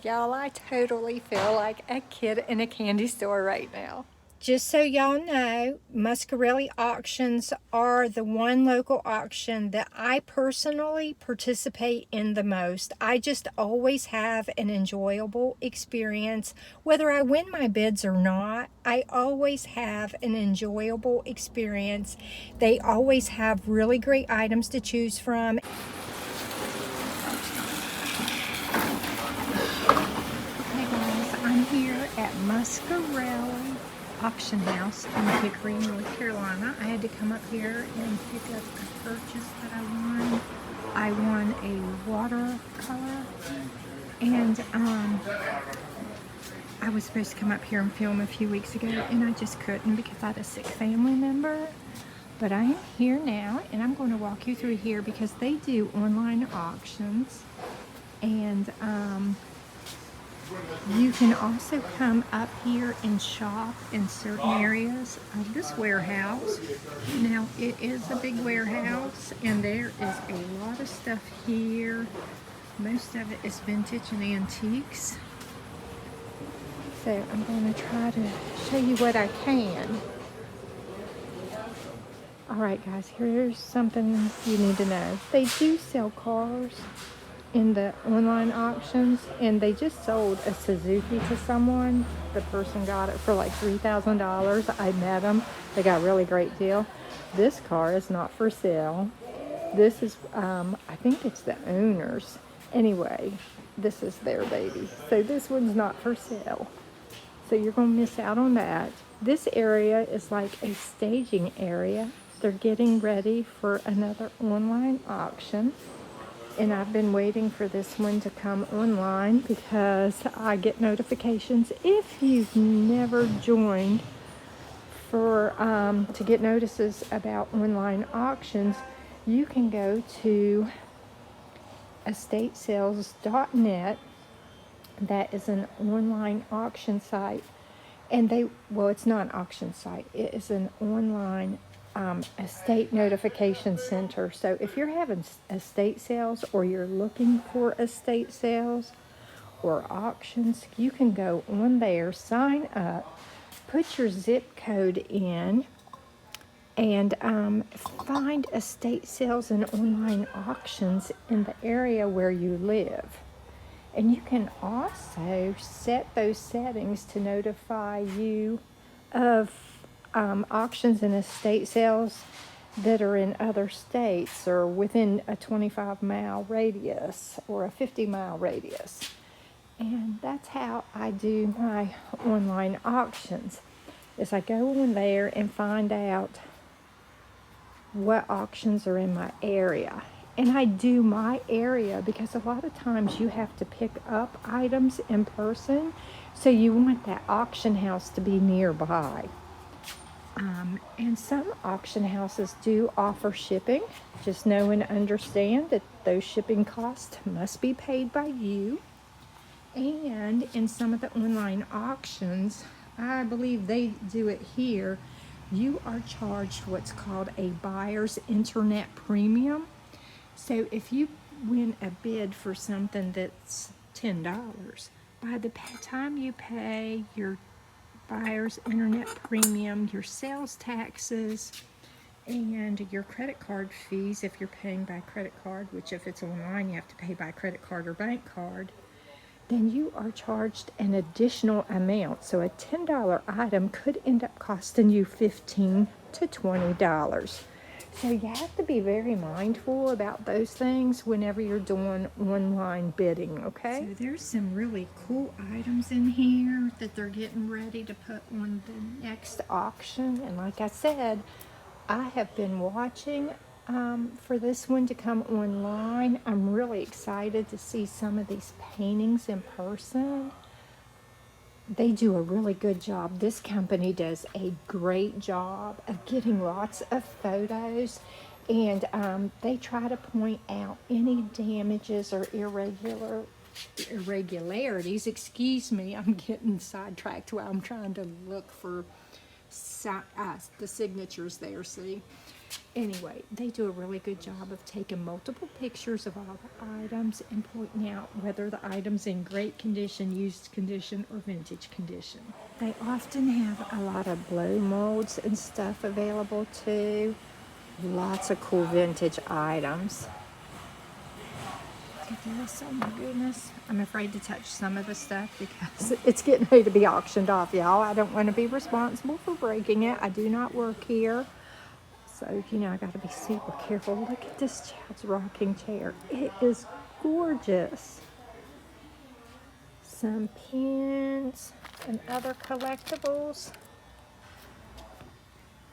y'all. I totally feel like a kid in a candy store right now. Just so y'all know, Muscarelli auctions are the one local auction that I personally participate in the most. I just always have an enjoyable experience. Whether I win my bids or not, I always have an enjoyable experience. They always have really great items to choose from. Hey guys, I'm here at Muscarelli Auction House in Hickory, North Carolina. I had to come up here and pick up a purchase that I won. I won a watercolor, and I was supposed to come up here and film a few weeks ago, and I just couldn't because I had a sick family member. But I am here now, and I'm going to walk you through here because they do online auctions, and you can also come up here and shop in certain areas of this warehouse. Now, it is a big warehouse, and there is a lot of stuff here. Most of it is vintage and antiques. So I'm going to try to show you what I can. Alright guys, here's something you need to know. They do sell cars in the online auctions, and they just sold a Suzuki to someone. The person got it for like $3,000. I met them. They got a really great deal. This car is not for sale. This is, I think it's the owner's. Anyway, this is their baby. So this one's not for sale. So you're going to miss out on that. This area is like a staging area. They're getting ready for another online auction. And I've been waiting for this one to come online because I get notifications. If you've never joined for to get notices about online auctions, you can go to estatesales.net. That is an online auction site. And well, it's not an auction site. It is an online estate notification center. So if you're having estate sales, or you're looking for estate sales or auctions, you can go on there, sign up, put your zip code in, and find estate sales and online auctions in the area where you live. And you can also set those settings to notify you of auctions and estate sales that are in other states or within a 25-mile radius or a 50-mile radius. And that's how I do my online auctions, is I go on there and find out what auctions are in my area. And I do my area because a lot of times you have to pick up items in person, so you want that auction house to be nearby. And some auction houses do offer shipping. Just know and understand that those shipping costs must be paid by you. And in some of the online auctions, I believe they do it here, you are charged what's called a buyer's internet premium. So if you win a bid for something that's $10, by the time you pay your buyer's internet premium, your sales taxes, and your credit card fees, if you're paying by credit card, which if it's online you have to pay by credit card or bank card, then you are charged an additional amount. So a $10 item could end up costing you $15 to $20. So you have to be very mindful about those things whenever you're doing online bidding, okay? So there's some really cool items in here that they're getting ready to put on the next auction. And like I said, I have been watching for this one to come online. I'm really excited to see some of these paintings in person. They do a really good job. This company does a great job of getting lots of photos, and they try to point out any damages or irregularities. Excuse me, I'm getting sidetracked while I'm trying to look for the signatures there, see? Anyway, they do a really good job of taking multiple pictures of all the items and pointing out whether the item's in great condition, used condition, or vintage condition. They often have a lot of blow molds and stuff available too. Lots of cool vintage items. Look at this, oh my goodness. I'm afraid to touch some of the stuff because it's getting ready to be auctioned off, y'all. I don't want to be responsible for breaking it. I do not work here. So, you know, I got to be super careful. Look at this child's rocking chair. It is gorgeous. Some pins and other collectibles.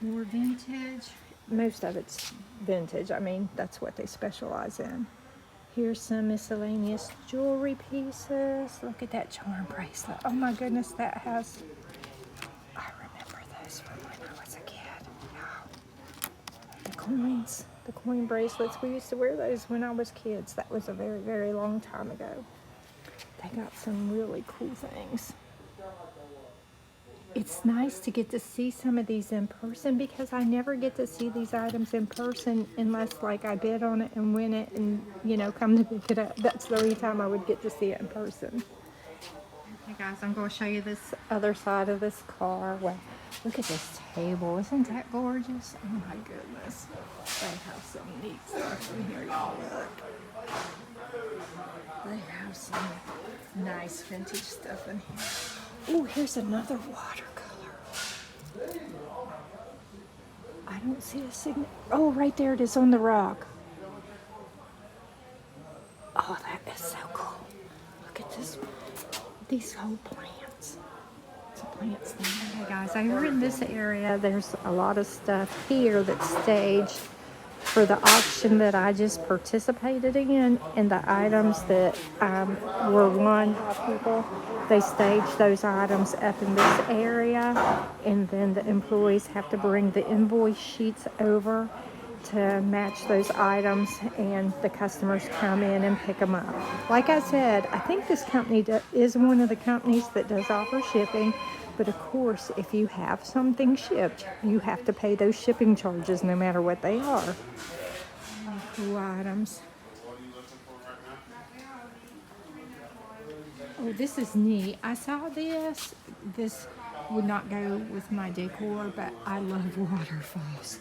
More vintage. Most of it's vintage. I mean, that's what they specialize in. Here's some miscellaneous jewelry pieces. Look at that charm bracelet. Oh my goodness, that has... I remember those from when I was a kid. The coins, the coin bracelets. We used to wear those when I was kids. That was a very, very long time ago. They got some really cool things. It's nice to get to see some of these in person because I never get to see these items in person unless like I bid on it and win it and, you know, come to pick it up. That's the only time I would get to see it in person. Okay guys, I'm going to show you this other side of this car. Well, look at this table. Isn't that gorgeous? Oh my goodness. They have some neat stuff in here, y'all. Look. They have some nice vintage stuff in here. Oh, here's another watercolor. I don't see a signature. Oh, right there it is on the rock. Oh, that is so cool. Look at this. These whole plants. It's a plants thing. Okay, guys, over in this area, there's a lot of stuff here that's staged for the auction that I just participated in, and the items that were won by people. They stage those items up in this area, and then the employees have to bring the invoice sheets over to match those items, and the customers come in and pick them up. Like I said, I think this company is one of the companies that does offer shipping, but of course, if you have something shipped, you have to pay those shipping charges no matter what they are. Cool items. Oh, this is neat. I saw this. This would not go with my decor, but I love waterfalls.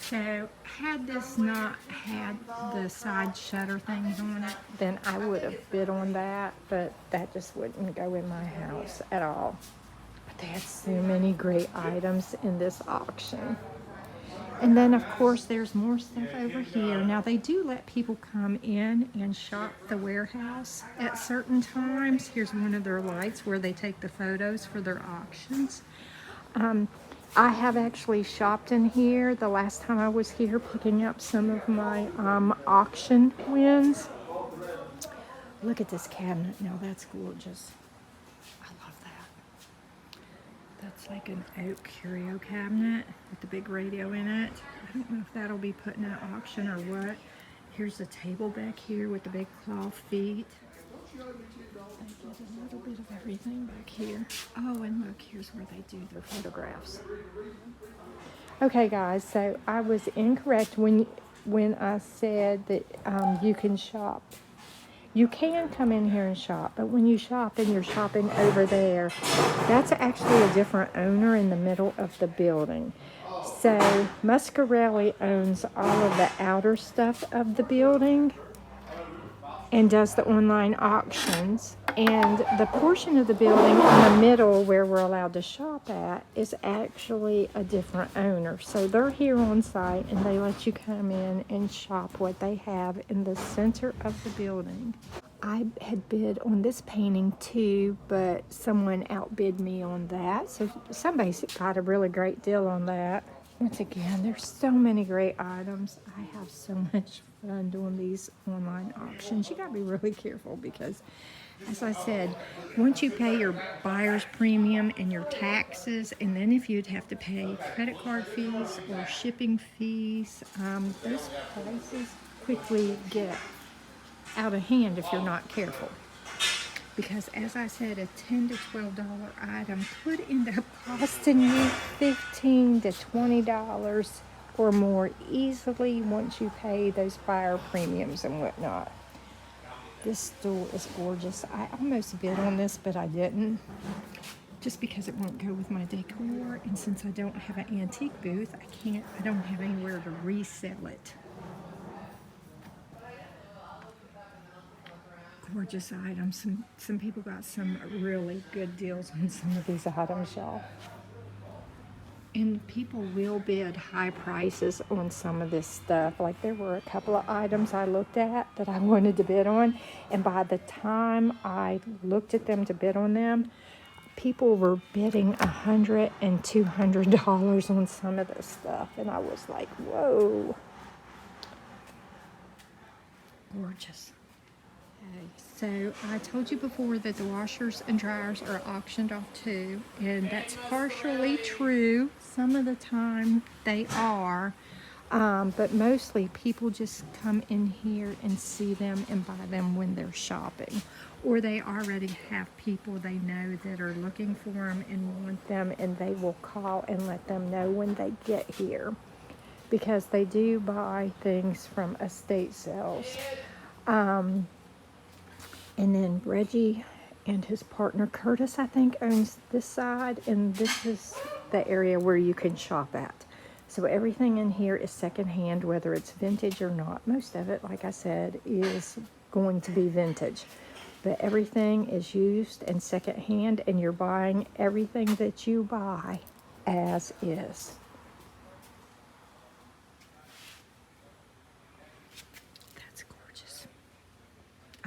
So, had this not had the side shutter things on it, then I would have bid on that, but that just wouldn't go in my house at all. But they had so many great items in this auction. And then, of course, there's more stuff over here. Now, they do let people come in and shop the warehouse at certain times. Here's one of their lights where they take the photos for their auctions. I have actually shopped in here the last time I was here picking up some of my auction wins. Look at this cabinet. Now, that's gorgeous. I love that. That's like an oak curio cabinet with the big radio in it. I don't know if that'll be put in an auction or what. Here's a table back here with the big cloth feet. They get a little bit of everything back here. Oh, and look, here's where they do their photographs. Okay, guys, so I was incorrect when I said that you can shop. You can come in here and shop, but when you shop and you're shopping over there, that's actually a different owner in the middle of the building. So Muscarelli owns all of the outer stuff of the building and does the online auctions. And the portion of the building in the middle where we're allowed to shop at is actually a different owner. So they're here on site and they let you come in and shop what they have in the center of the building. I had bid on this painting too, but someone outbid me on that. So somebody got a really great deal on that. Once again, there's so many great items. I have so much fun doing these online auctions. You gotta be really careful because, as I said, once you pay your buyer's premium and your taxes, and then if you'd have to pay credit card fees or shipping fees, those prices quickly get out of hand if you're not careful. Because as I said, a $10 to $12 item could end up costing you $15 to $20 or more easily once you pay those buyer premiums and whatnot. This stool is gorgeous. I almost bid on this, but I didn't, just because it won't go with my decor, and since I don't have an antique booth, I don't have anywhere to resell it. Gorgeous items. Some people got some really good deals on some of these items, y'all. And people will bid high prices on some of this stuff. Like there were a couple of items I looked at that I wanted to bid on, and by the time I looked at them to bid on them, people were bidding $100 and $200 on some of this stuff, and I was like, whoa. Gorgeous. Okay, so I told you before that the washers and dryers are auctioned off too, and that's partially true. Some of the time they are, but mostly people just come in here and see them and buy them when they're shopping, or they already have people they know that are looking for them and want them, and they will call and let them know when they get here, because they do buy things from estate sales. And then Reggie and his partner Curtis, I think, owns this side, and this is the area where you can shop at. So everything in here is secondhand, whether it's vintage or not. Most of it, like I said, is going to be vintage. But everything is used and secondhand, and you're buying everything that you buy as is.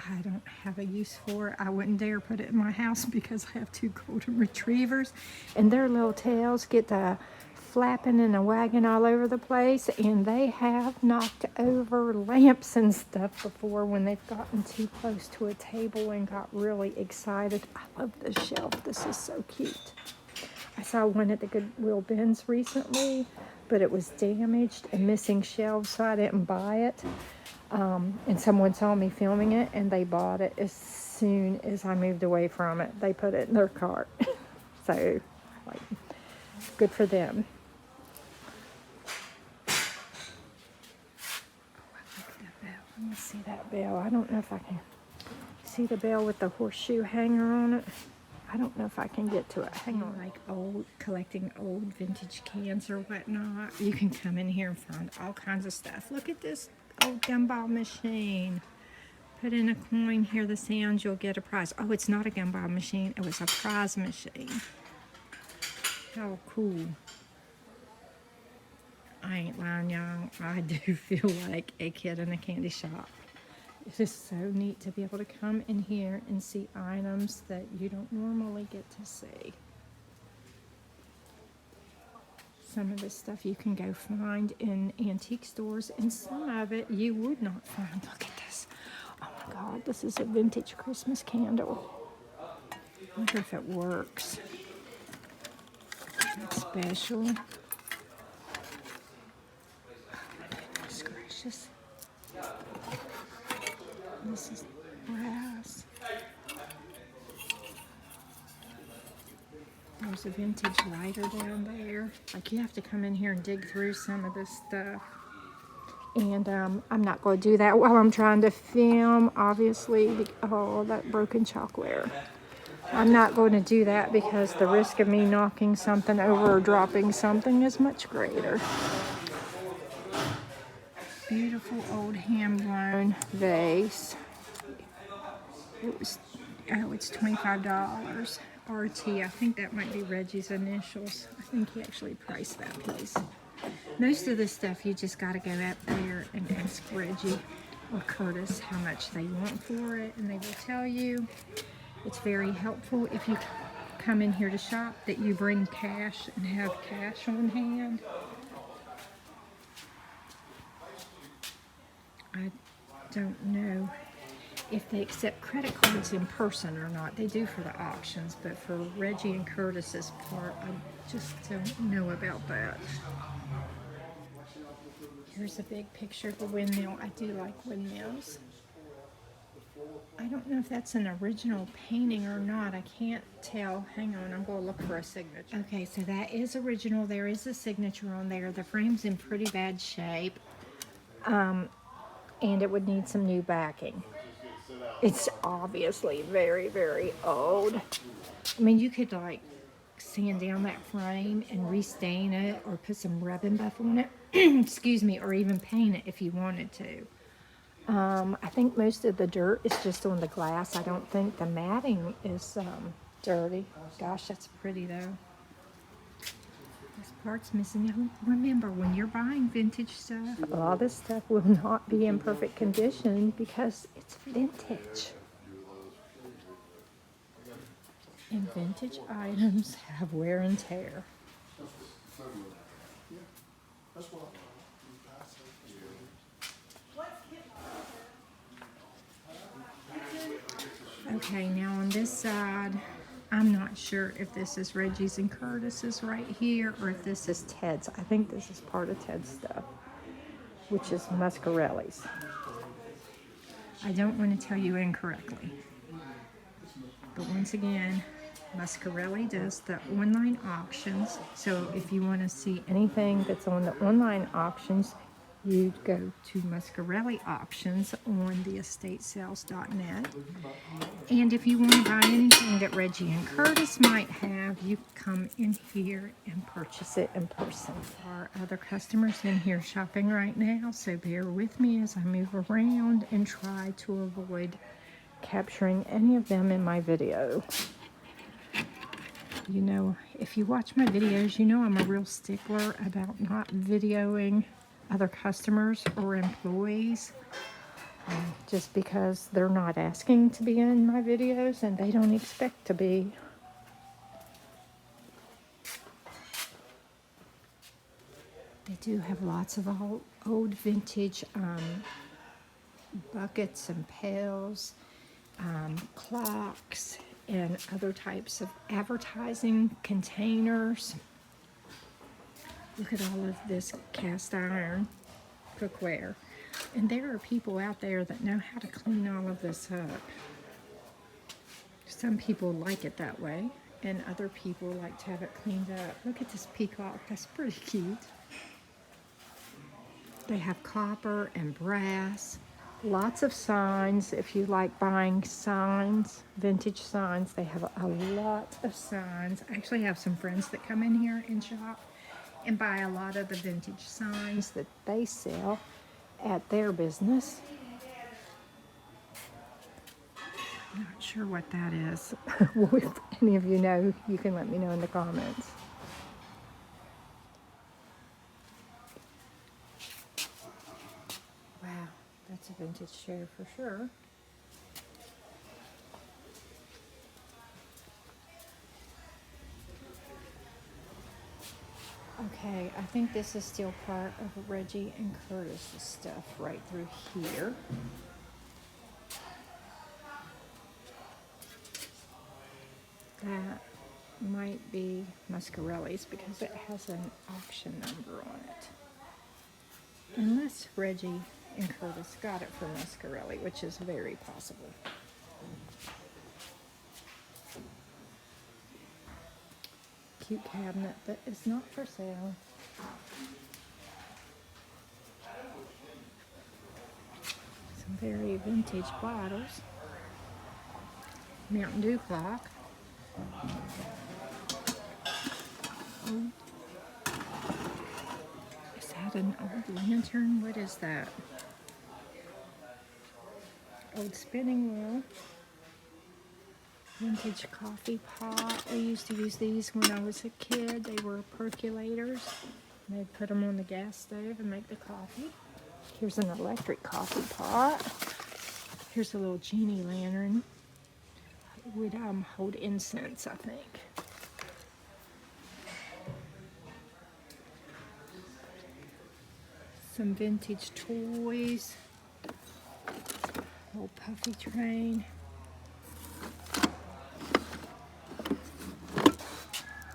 I don't have a use for it. I wouldn't dare put it in my house because I have 2 golden retrievers, and their little tails get to flapping and a wagging all over the place, and they have knocked over lamps and stuff before when they've gotten too close to a table and got really excited. I love this shelf. This is so cute. I saw one at the Goodwill bins recently, but it was damaged and missing shelves, so I didn't buy it. And someone saw me filming it, and they bought it as soon as I moved away from it. They put it in their cart. So, like, good for them. Oh, I like that bell. Let me see that bell. I don't know if I can see the bell with the horseshoe hanger on it. I don't know if I can get to it. Hang on. Like collecting old vintage cans or whatnot, you can come in here and find all kinds of stuff. Look at this old gumball machine. Put in a coin, hear the sounds, you'll get a prize. Oh, it's not a gumball machine, it was a prize machine. How cool. I ain't lying, y'all. I do feel like a kid in a candy shop. It's just so neat to be able to come in here and see items that you don't normally get to see. Some of this stuff you can go find in antique stores, and some of it you would not find. Look at this. Oh my God, this is a vintage Christmas candle. I wonder if it works. It's special. Oh my goodness gracious. This is brass. There's a vintage lighter down there. Like, you have to come in here and dig through some of this stuff. And I'm not going to do that while I'm trying to film, obviously. Oh, that broken chalkware. I'm not going to do that because the risk of me knocking something over or dropping something is much greater. Beautiful old hand-blown vase. It's $25. RT, I think that might be Reggie's initials. I think he actually priced that piece. Most of this stuff you just got to go out there and ask Reggie or Curtis how much they want for it, and they will tell you. It's very helpful if you come in here to shop that you bring cash and have cash on hand. I don't know if they accept credit cards in person or not. They do for the auctions, but for Reggie and Curtis's part, I just don't know about that. Here's a big picture of the windmill. I do like windmills. I don't know if that's an original painting or not. I can't tell. Hang on, I'm going to look for a signature. Okay, so that is original. There is a signature on there. The frame's in pretty bad shape. And it would need some new backing. It's obviously very, very old. I mean, you could like sand down that frame and restain it or put some rubbing buff on it. Excuse me, or even paint it if you wanted to. I think most of the dirt is just on the glass. I don't think the matting is dirty. Gosh, that's pretty though. This part's missing. Now, remember, when you're buying vintage stuff, a lot of this stuff will not be in perfect condition because it's vintage. And vintage items have wear and tear. Okay, now on this side, I'm not sure if this is Reggie's and Curtis's right here or if this is Ted's. I think this is part of Ted's stuff, which is Muscarelli's. I don't want to tell you incorrectly. But once again, Muscarelli does the online auctions. So if you want to see anything that's on the online auctions, you go to Muscarelli Auctions on the estatesales.net. And if you want to buy anything that Reggie and Curtis might have, you come in here and purchase it in person. There are other customers in here shopping right now, so bear with me as I move around and try to avoid capturing any of them in my video. You know, if you watch my videos, you know I'm a real stickler about not videoing other customers or employees just because they're not asking to be in my videos and they don't expect to be. They do have lots of old vintage buckets and pails, clocks, and other types of advertising containers. Look at all of this cast iron cookware. And there are people out there that know how to clean all of this up. Some people like it that way, and other people like to have it cleaned up. Look at this peacock, that's pretty cute. They have copper and brass, lots of signs. If you like buying signs, vintage signs, they have a lot of signs. I actually have some friends that come in here and shop and buy a lot of the vintage signs that they sell at their business. I'm not sure what that is. Well, if any of you know, you can let me know in the comments. Wow, that's a vintage chair for sure. Okay, I think this is still part of Reggie and Curtis's stuff right through here. That might be Muscarelli's because it has an auction number on it. Unless Reggie and Curtis got it from Muscarelli, which is very possible. Cute cabinet that is not for sale. Some very vintage bottles. Mountain Dew clock. Oh. Is that an old lantern? What is that? Old spinning wheel. Vintage coffee pot. I used to use these when I was a kid. They were percolators. They'd put them on the gas stove and make the coffee. Here's an electric coffee pot. Here's a little genie lantern. It would hold incense, I think. Some vintage toys. Little puffy train.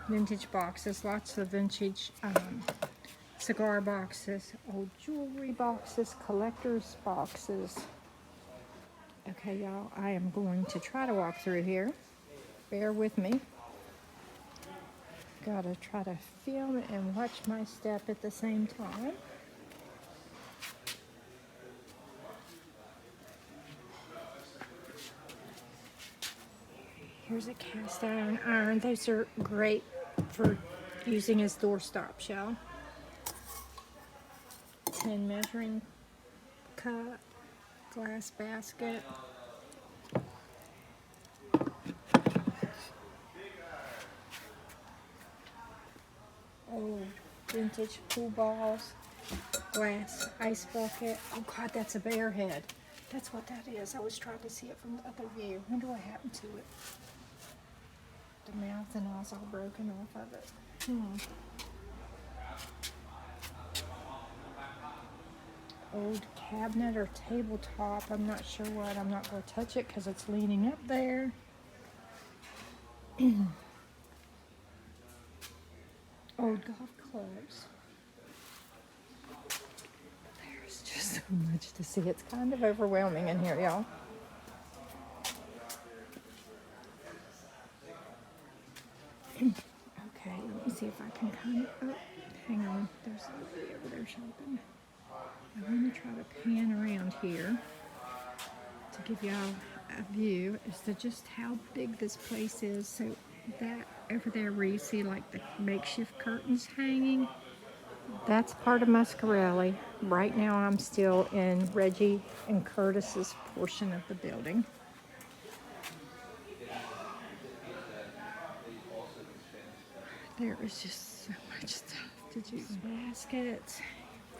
Vintage boxes, lots of vintage cigar boxes, old jewelry boxes, collector's boxes. Okay, Okay, y'all, I am going to try to walk through here. Bear with me. Gotta try to film and watch my step at the same time. Here's a cast iron. Those are great for using as doorstops, y'all. 10 measuring cup, glass basket. Oh, vintage pool balls, glass ice bucket. Oh God, that's a bear head. That's what that is. I was trying to see it from the other view. I wonder what happened to it. The mouth and all's all broken off of it. Old cabinet or tabletop. I'm not sure what. I'm not going to touch it because it's leaning up there. Old golf clubs. There's just so much to see. It's kind of overwhelming in here, y'all. Okay, let me see if I can kind of, oh, hang on. There's somebody over there shopping. I want to try to pan around here to give y'all a view as to just how big this place is. So that over there where you see like the makeshift curtains hanging, that's part of Muscarelli. Right now I'm still in Reggie and Curtis's portion of the building. There is just so much stuff to do. Baskets,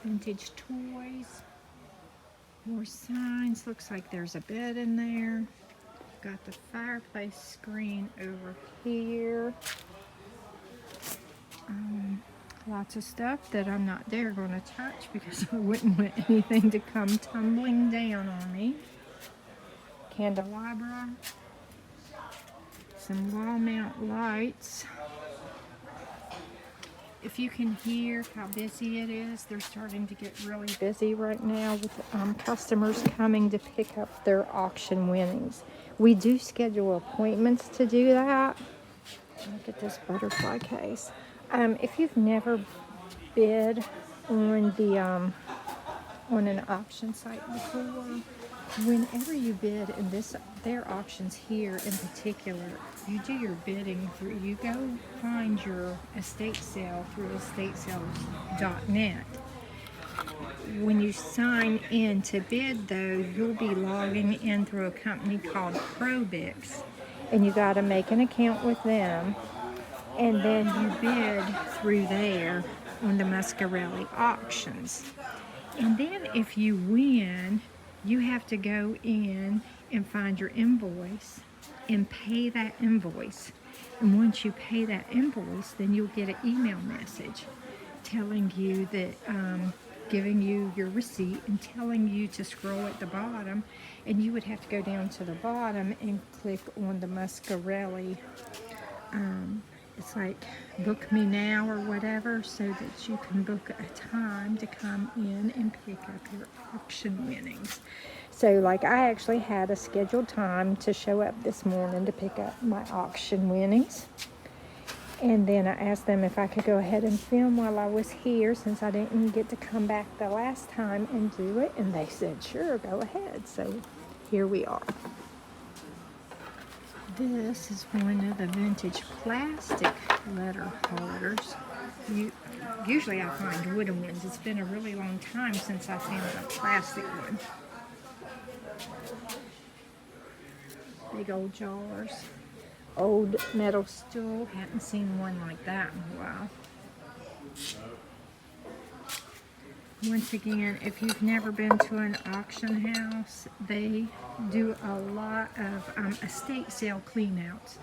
vintage toys, more signs. Looks like there's a bed in there. Got the fireplace screen over here. Lots of stuff that I'm not there going to touch because I wouldn't want anything to come tumbling down on me. Candelabra. Some wall mount lights. If you can hear how busy it is, they're starting to get really busy right now with customers coming to pick up their auction winnings. We do schedule appointments to do that. Look at this butterfly case. If you've never bid on an auction site before, whenever you bid in their auctions here in particular, you do your bidding through, you go find your estate sale through estatesales.net. When you sign in to bid though, you'll be logging in through a company called Probix, and you got to make an account with them, and then you bid through there on the Muscarelli auctions. And then if you win, you have to go in and find your invoice and pay that invoice. And once you pay that invoice, then you'll get an email message telling you that, giving you your receipt and telling you to scroll at the bottom. And you would have to go down to the bottom and click on the Muscarelli. It's like book me now or whatever, so that you can book a time to come in and pick up your auction winnings. So like I actually had a scheduled time to show up this morning to pick up my auction winnings. And then I asked them if I could go ahead and film while I was here, since I didn't get to come back the last time and do it. And they said, sure, go ahead. So here we are. This is one of the vintage plastic letter holders. Usually I find wooden ones. It's been a really long time since I found a plastic one. Big old jars. Old metal stool. Haven't seen one like that in a while. Once again, if you've never been to an auction house, they do a lot of estate sale cleanouts.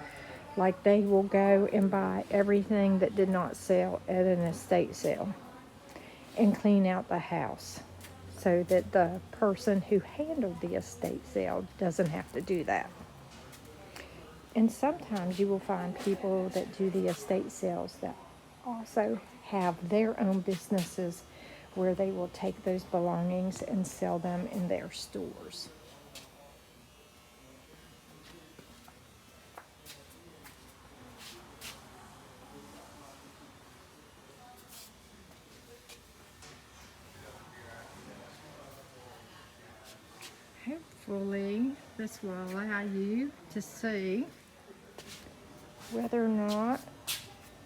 Like they will go and buy everything that did not sell at an estate sale and clean out the house so that the person who handled the estate sale doesn't have to do that. And sometimes you will find people that do the estate sales that also have their own businesses where they will take those belongings and sell them in their stores. hopefully this will allow you to see whether or not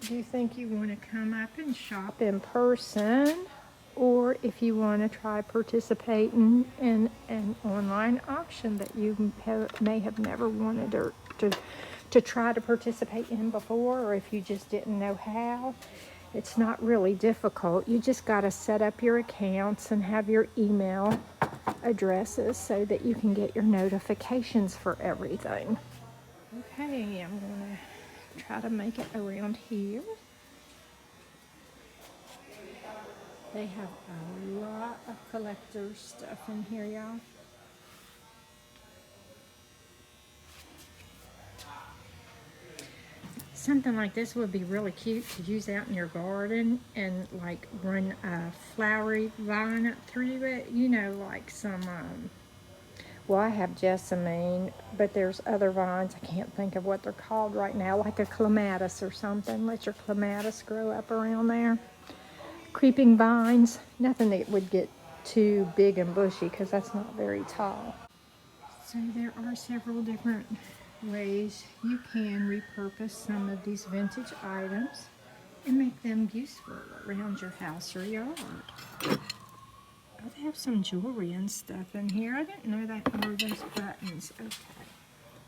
you think you want to come up and shop in person, or if you want to try participating in an online auction that you may have never wanted to try to participate in before, or if you just didn't know how. It's not really difficult. You just got to set up your accounts and have your email addresses so that you can get your notifications for everything. Okay, I'm going to try to make it around here. They have a lot of collector's stuff in here, y'all. Something like this would be really cute to use out in your garden and like run a flowery vine up through it. You know, like some, well, I have jessamine, but there's other vines. I can't think of what they're called right now, like a clematis or something. Let your clematis grow up around there. Creeping vines, nothing that would get too big and bushy because that's not very tall. So there are several different ways you can repurpose some of these vintage items and make them useful around your house or yard. Oh, they have some jewelry and stuff in here. I didn't know that were those buttons. Okay,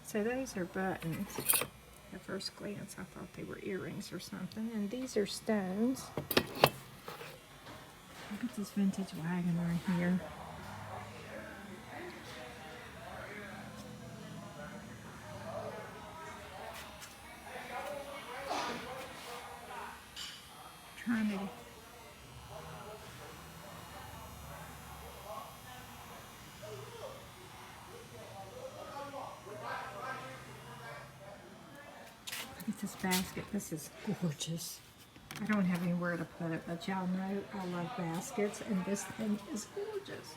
so those are buttons. At first glance, I thought they were earrings or something, and these are stones. Look at this vintage wagon right here. Trying to look at this basket. This is gorgeous. I don't have anywhere to put it, but y'all know I love baskets, and this thing is gorgeous.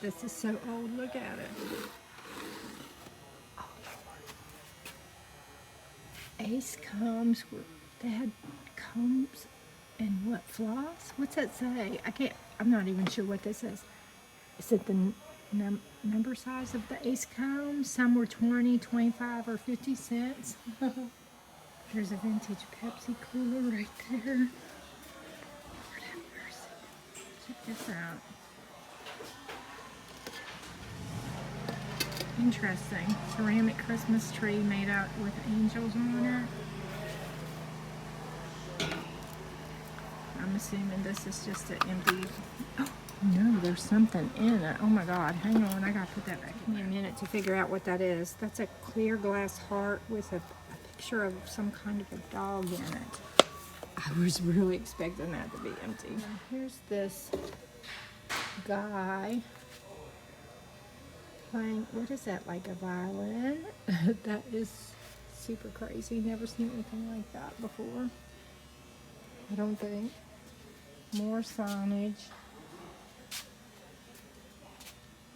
This is so old, look at it. Oh, Ace combs, they had combs and what, floss? What's that say? I'm not even sure what this is. Is it the number size of the Ace combs? Some were 20, 25, or 50 cents. There's a vintage Pepsi cooler right there. Lord have mercy. Check this out. Interesting. Ceramic Christmas tree made out with angels on it. I'm assuming this is just an empty... Oh, no, there's something in it. Oh my God, hang on. I gotta put that back. Give me a minute to figure out what that is. That's a clear glass heart with a picture of some kind of a dog in it. I was really expecting that to be empty. Now, here's this guy playing, what is that, like a violin? That is super crazy. Never seen anything like that before. I don't think. More signage.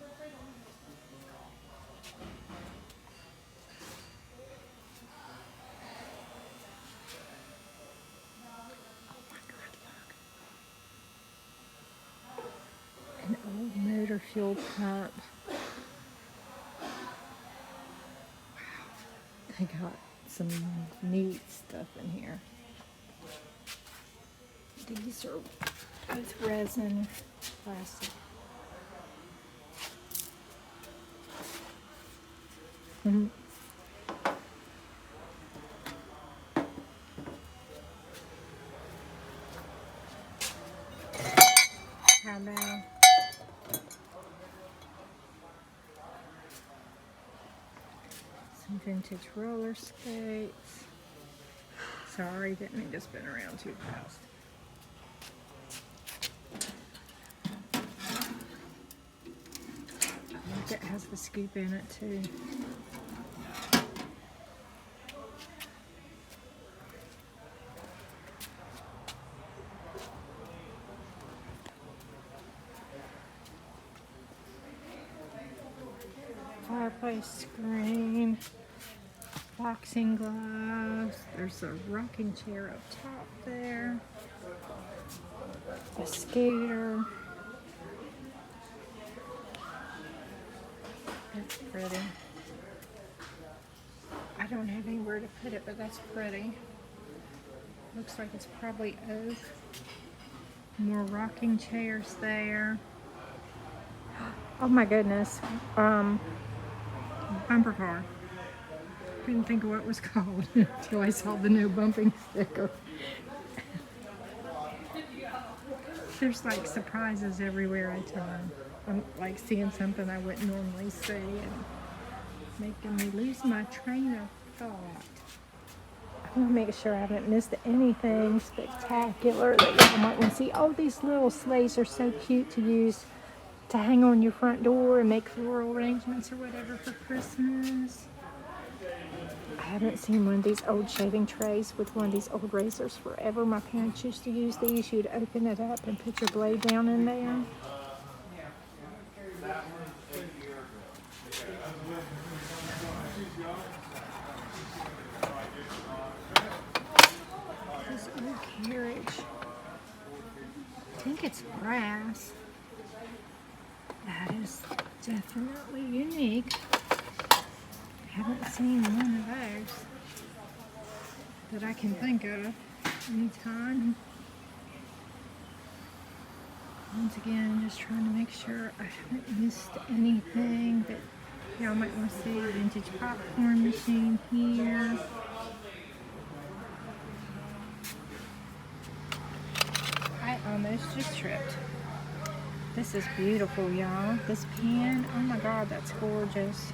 Oh my God, look. An old motor fuel pump. I got some neat stuff in here. These are both resin, plastic. How about some vintage roller skates? Sorry, didn't mean to spin around too fast. it has the scoop in it too. Fireplace screen, boxing gloves. There's a rocking chair up top there. A scooter. That's pretty. I don't have anywhere to put it, but that's pretty. Looks like it's probably oak. More rocking chairs there. Oh my goodness. Bumper car. Couldn't think of what it was called until I saw the no bumping sticker. There's like surprises everywhere I turn. I'm like seeing something I wouldn't normally see and making me lose my train of thought. I want to make sure I haven't missed anything spectacular that y'all might want to see. Oh, these little sleighs are so cute to use to hang on your front door and make floral arrangements or whatever for Christmas. I haven't seen one of these old shaving trays with one of these old razors forever. My parents used to use these. You'd open it up and put your blade down in there. This old carriage. I think it's brass. That is definitely unique. I haven't seen one of those that I can think of anytime. Once again, just trying to make sure I haven't missed anything that y'all might want to see. Vintage popcorn machine here. I almost just tripped. This is beautiful, y'all. This pen, oh my God, that's gorgeous.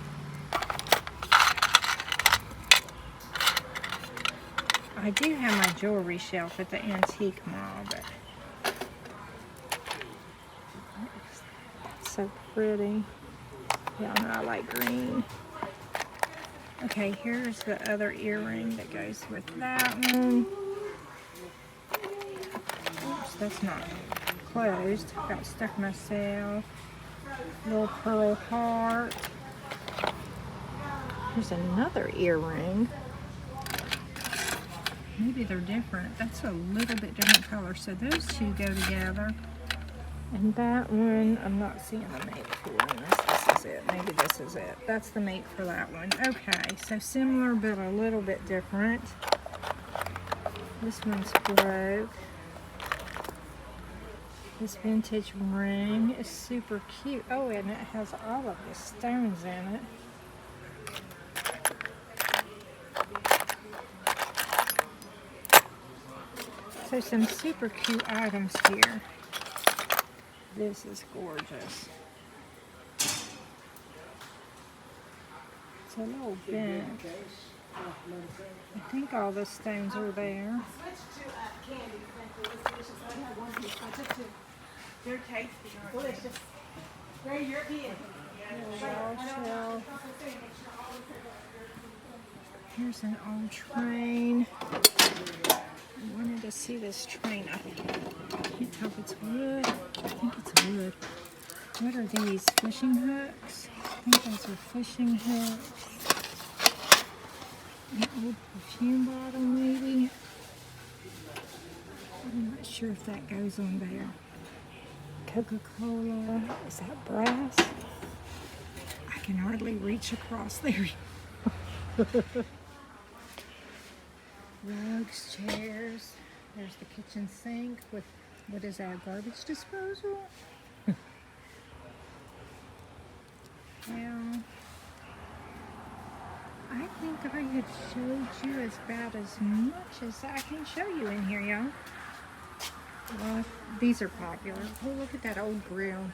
I do have my jewelry shelf at the antique mall, but that's so pretty. Y'all know I like green. Okay, here's the other earring that goes with that one. Oops, that's not closed. Got stuck myself. Little pearl heart. Here's another earring. Maybe they're different. That's a little bit different color. So those two go together. And that one, I'm not seeing the mate for this. This is it. Maybe this is it. That's the mate for that one. Okay, so similar but a little bit different. This one's broke. This vintage ring is super cute. Oh, and it has all of the stones in it. So some super cute items here. This is gorgeous. It's a little bent. I think all the stones are there. They're tasty, delicious. Very European. Here's an old train. I wanted to see this train. I can't tell if it's wood. I think it's wood. What are these? Fishing hooks? I think those are fishing hooks. An old perfume bottle, maybe. I'm not sure if that goes on there. Coca-Cola. Is that brass? I can hardly reach across there. Rugs, chairs. There's the kitchen sink with, what is that, garbage disposal? Yeah. I think I had showed you as about as much as I can show you in here, y'all. Well, these are popular. Oh, look at that old grill.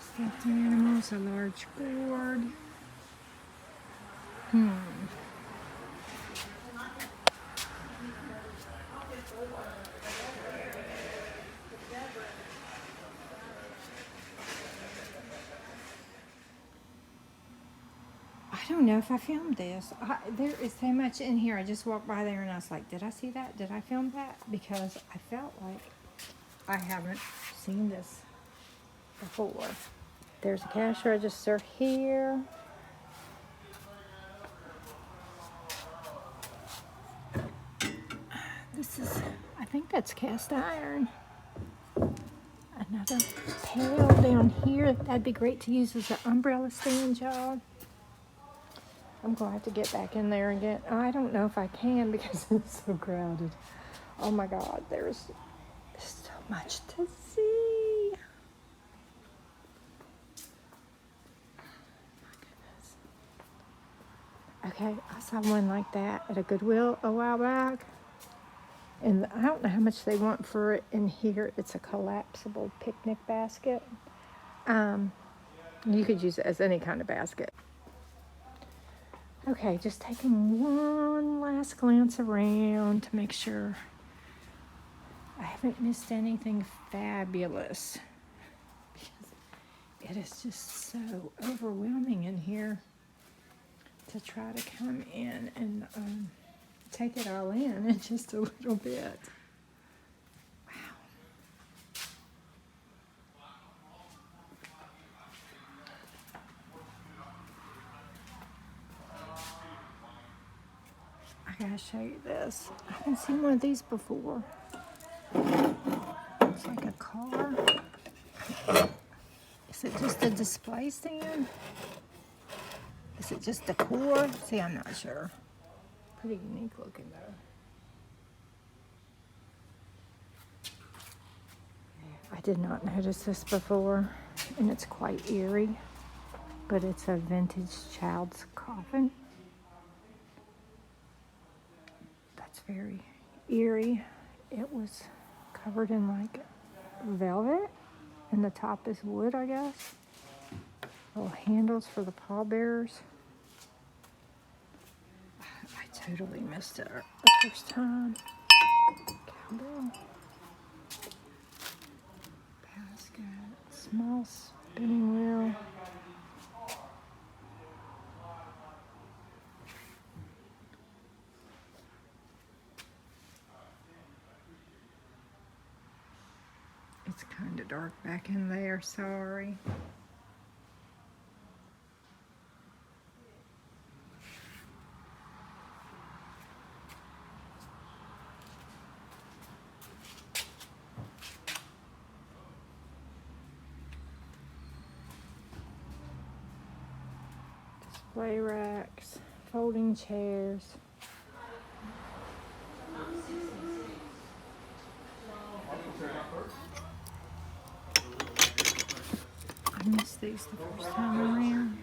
Stuffed animals, a large gourd. I don't know if I filmed this. There is so much in here. I just walked by there and I was like, did I see that? Did I film that? Because I felt like I haven't seen this before. There's a cash register here. This is, I think that's cast iron. Another pail down here. That'd be great to use as an umbrella stand job. I'm going to have to get back in there and get, I don't know if I can because it's so crowded. Oh my God, there's so much to see. Okay, I saw one like that at a Goodwill a while back. And I don't know how much they want for it in here. It's a collapsible picnic basket. You could use it as any kind of basket. Okay, just taking one last glance around to make sure I haven't missed anything fabulous. Because it is just so overwhelming in here to try to come in and take it all in just a little bit. Wow. I gotta show you this. I haven't seen one of these before. It's like a car. Is it just a display stand? Is it just decor? See, I'm not sure. Pretty unique looking though. I did not notice this before, and it's quite eerie, but it's a vintage child's coffin. That's very eerie. It was covered in like velvet, and the top is wood, I guess. Little handles for the pallbearers. I totally missed it the first time. Cowbell. Basket. Small spinning wheel. It's kind of dark back in there, sorry. Display racks, folding chairs. I missed these the first time around.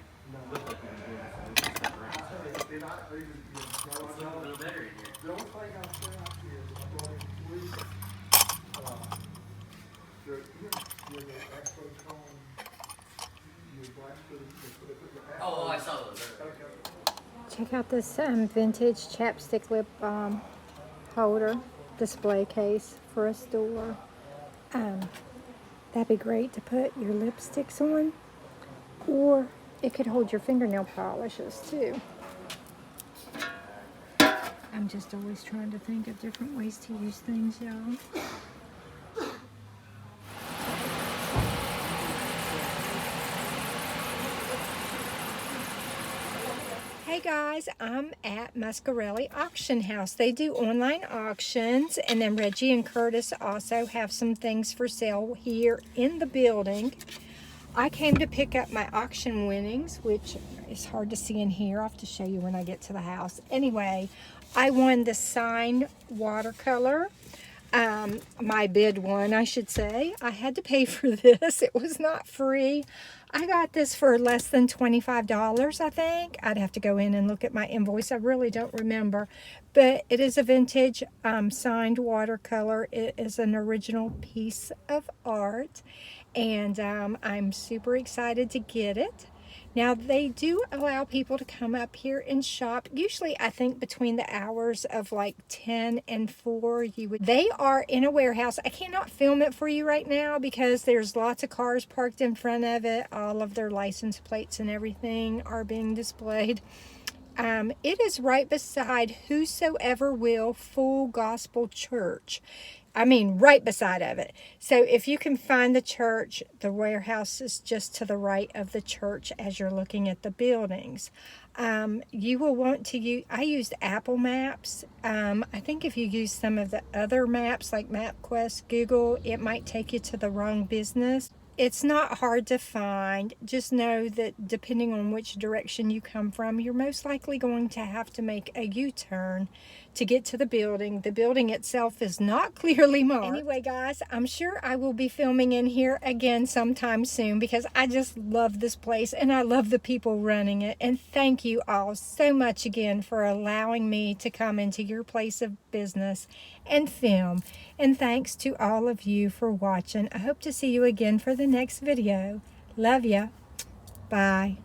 Oh, I saw those. Check out this vintage chapstick lip balm holder display case for a store. That'd be great to put your lipsticks on, or it could hold your fingernail polishes too. I'm just always trying to think of different ways to use things, y'all. Hey guys, I'm at Muscarelli Auction House. They do online auctions, and then Reggie and Curtis also have some things for sale here in the building. I came to pick up my auction winnings, which is hard to see in here. I'll have to show you when I get to the house. Anyway, I won the signed watercolor. My bid one, I should say. I had to pay for this. It was not free. I got this for less than $25, I think. I'd have to go in and look at my invoice. I really don't remember. But it is a vintage signed watercolor. It is an original piece of art. And I'm super excited to get it. Now, they do allow people to come up here and shop. Usually, I think between the hours of like 10 and 4, they are in a warehouse. I cannot film it for you right now because there's lots of cars parked in front of it. All of their license plates and everything are being displayed. It is right beside Whosoever Will Full Gospel Church. I mean, right beside of it. So if you can find the church, the warehouse is just to the right of the church as you're looking at the buildings. You will want to use, I used Apple Maps. I think if you use some of the other maps like MapQuest, Google, it might take you to the wrong business. It's not hard to find. Just know that depending on which direction you come from, you're most likely going to have to make a U-turn to get to the building. The building itself is not clearly marked. Anyway, guys, I'm sure I will be filming in here again sometime soon because I just love this place and I love the people running it. And thank you all so much again for allowing me to come into your place of business and film. And thanks to all of you for watching. I hope to see you again for the next video. Love ya. Bye.